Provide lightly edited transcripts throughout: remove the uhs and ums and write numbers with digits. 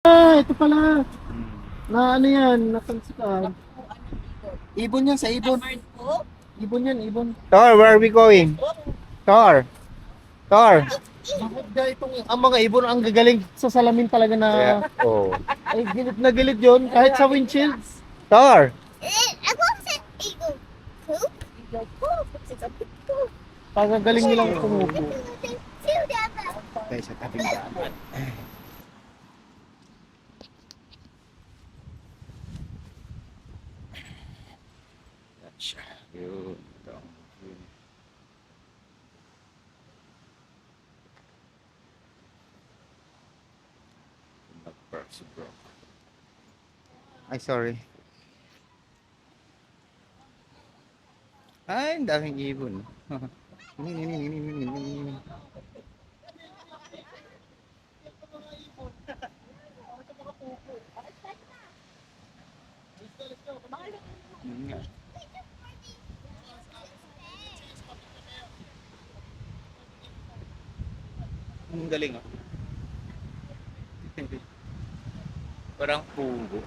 Ito pala. Na ano yan, natansikan. Ibon yan sa ibon. Ibon yan, ibon. Tor, where are we going? Tor. Tor. Bakit ga itong ang mga ibon ang gagaling sa salamin talaga na Yeah. Oh. ay gilid na gilid yon kahit sa windshields. Tor. Pagagaling nilang tumubo. Tayo sa tabing daan. Yan siya. Yun. Ito. Yun. Nag-park si bro. Ay, sorry. Ay, ang daming ibon. Yun nga. Ang galing ah. Parang pugo.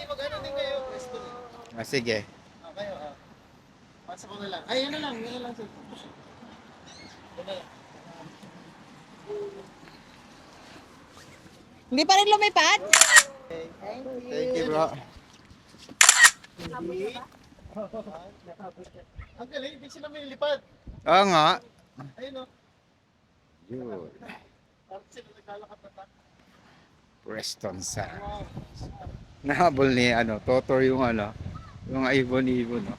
Mag-ano din kayo, resto. Ah, sige. Okay, pasa ko na lang. Ay, yan na lang, yan na lang. Hindi pa rin lumipad? Thank you, bro. Ang galing, hindi sila may lipad. Oo nga. Ayun o. Yun. Parang sila naglalakad na tayo. Preston sa Wow. nahabol ni Totor yung yung ibon-ibon, no.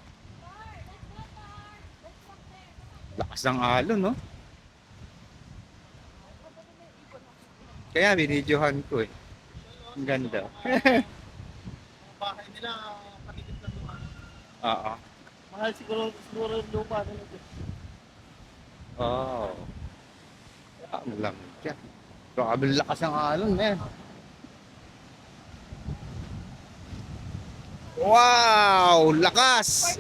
Lakas ng alon, no. Kaya binidyohan ko eh. Ang ganda. Ang bahay nila, paligid ng lupa. Oo. Mahal siguro yung lupa nila. Oh. Ang lamig yan. Grabe ang lakas ng alon, man. Wow! Lakas!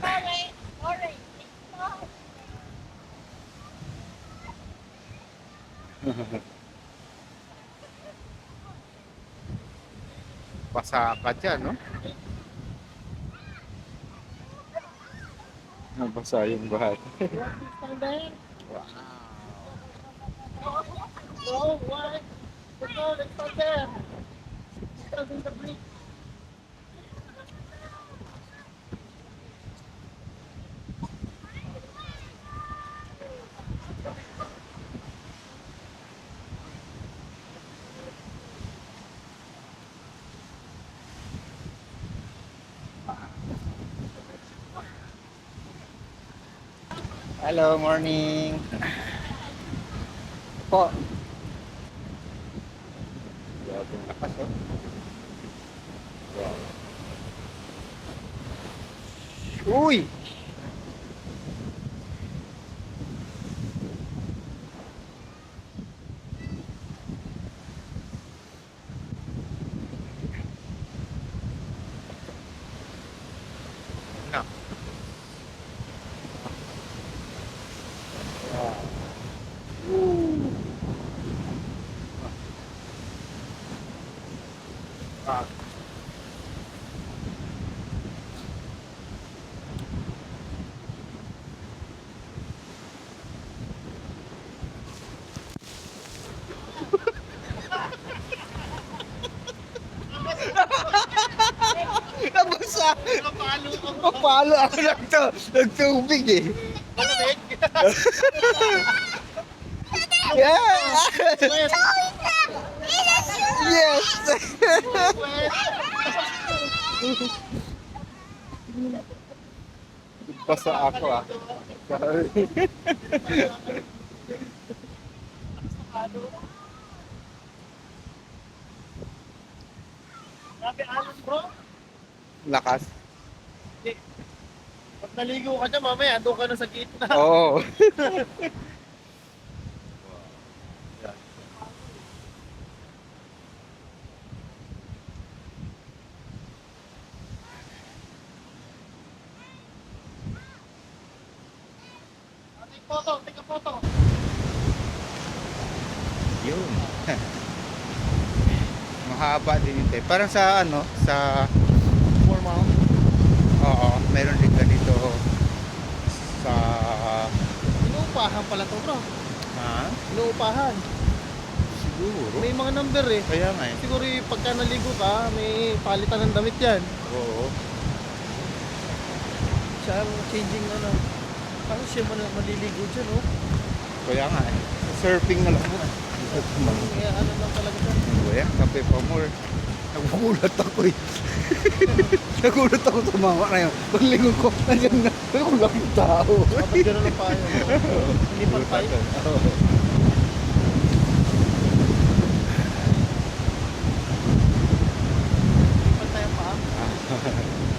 Pasaka dyan, no? Nabasa yung bahat. Stand there. Wow. Oh, why? Let's stand there. Stand in the bridge. Hello, morning. Po. Grabe ang lakas, oh. Wow. Uy! Na. Ah. Nabasa! Napalo ako. Papalo ako nagtubig eh. Malamig. Yeah! West. Yes! Basa ako ah. Sorry. Grabe alon bro. Lakas. Pag naligo ka dyan, mamaya doon ka na sa gitna. Oo. Tika photo. Yun. Mahaba din ito. Parang sa ano, sa Formal. oo, meron din ganito sa Inuupahan pala to, bro. ha? Inuupahan. Siguro. May mga number eh. Kaya nga eh. Siguro pagka naligo ka, may palitan ng damit yan. Oo. Siya ang changing ano. Paano siya maliligo dyan, oh? Kaya nga eh. Sa surfing na lang mo. Kaya ano lang talaga siya. Kaya, kape pa more. Nagugulat ako eh. Nagulat ako sa mga na yun. Paglingon ko, nandiyan na. Ako lang yung tao. Kapag gano'n ang payo. Hindi pa tayo. Oo. Hindi pa tayo pa.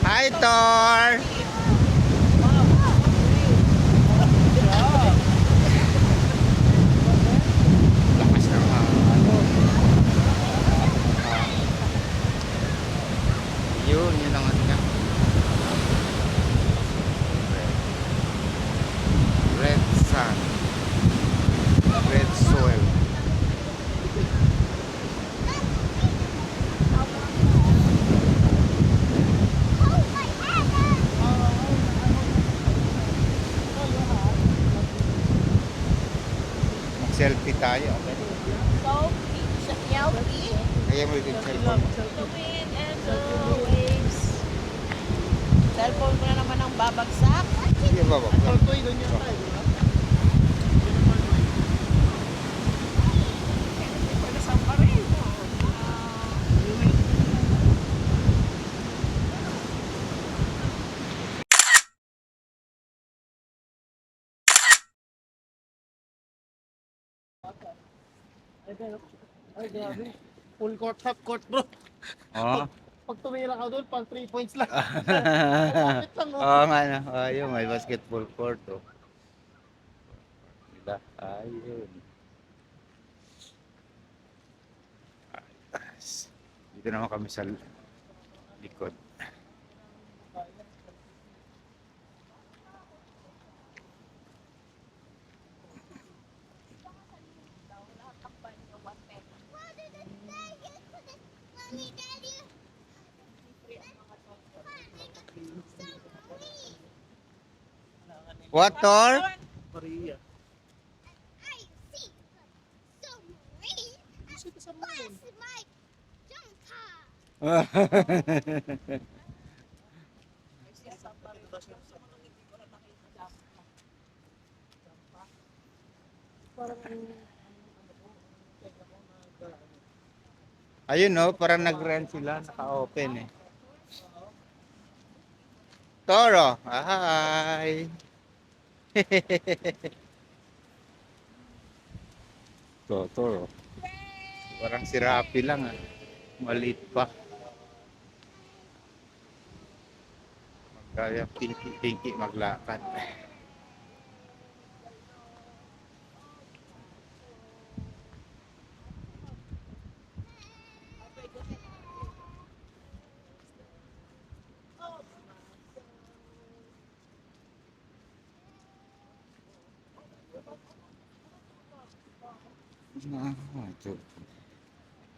Hi, Tor! Lakas ng ano. Yun ang ano niya. Red sun. Red soil. Mag-selfie tayo. Okay? Selfie. Kaya mo yung cellphone. The wind and the waves. Cellphone ko na naman ang babagsak. Sige ba ba? Tortoy doon yata eh, di ba? Pagkasama pa rin. Ay, grabe. Full court, half court, bro. Oo. Pag tumira ka doon, pang 3 points lang. Kapit lang, oh. Oo nga na. Ayun, may basketball court oh. Diba? Ayun. Ayos. Dito naman kami sa likod. What, Tor? Maria. Ayun no, parang nag-rent sila, naka-open eh. Toro, hi! Toro. Parang si Rapi lang ah. Maliit pa. Kaya pinky maglakad. Ito.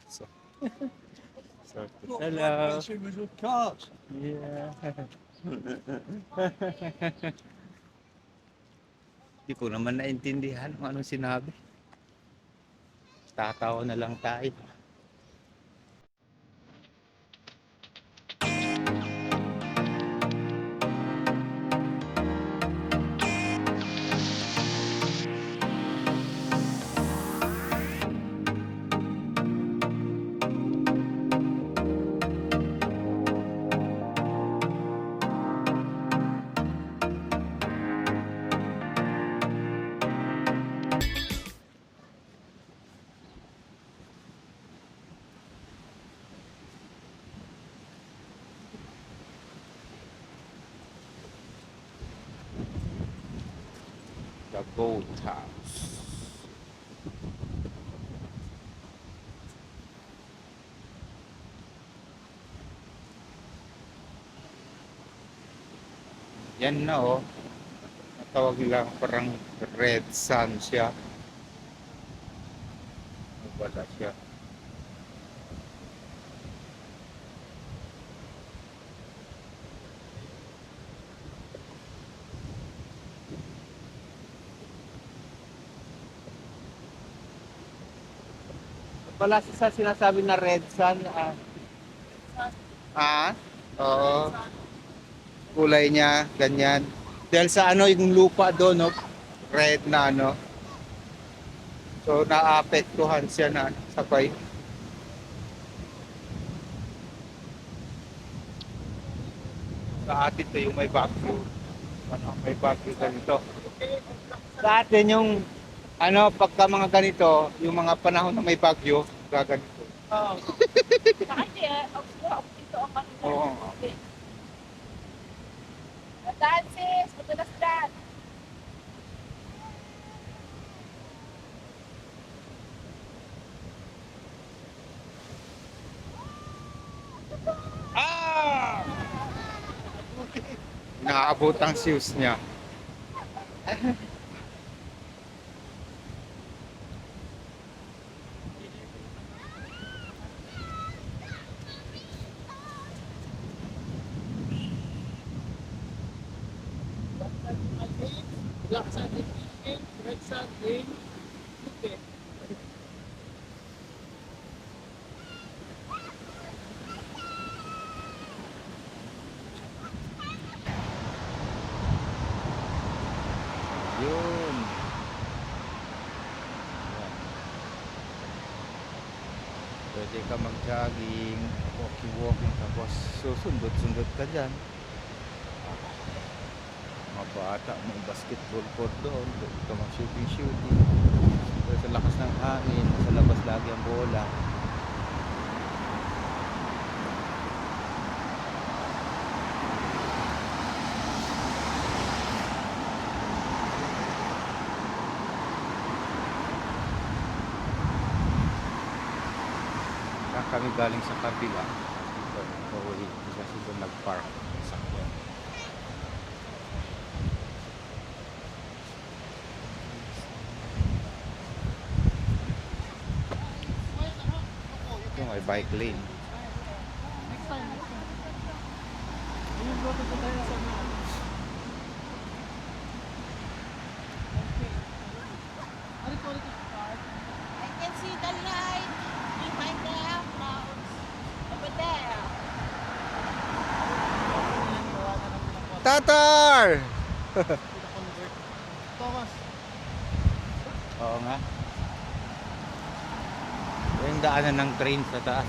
So, hello. with cards. Yeah. Hindi ko naman naintindihan kung anong sinabi. Tatawa na lang tayo. The boat house. Yan na oh. tawag lang parang red sun siya. Wala siya. Wala sa sinasabi na red sun. Oo. Kulay niya, ganyan. Dahil sa ano, yung lupa doon, no? Red na ano. So, naapektuhan siya na sabay. Sa atin to yung may bagyo. Ano, may bagyo ganito. Sa atin yung, ano, pagka mga ganito, yung mga panahon na may bagyo, gaganito. Oo. Sa kanya, ito ang kanina. Oo. Okay. Daan sis, madalas daan. Ah! Naabot ang shoes niya. Black sand in Philippines, red sand in UK. Yun. Pwede ka mag-jogging, walking, tapos susundot-sundot ka dyan. Mga bata, may basketball court doon, pwede ka mag-shooting. Pero sa lakas ng hangin, sa labas lagi ang bola. Kami galing sa kabila. Pauwi kasi doon nag-park. Sakyan. Ito may bike lane. Next time. Yung loto ko tayo sa mga. Okay. Ano ko ulit yung car? I can see the light behind the clouds over there. Tatar! Thomas. Oo nga. Yung daanan ng train sa taas.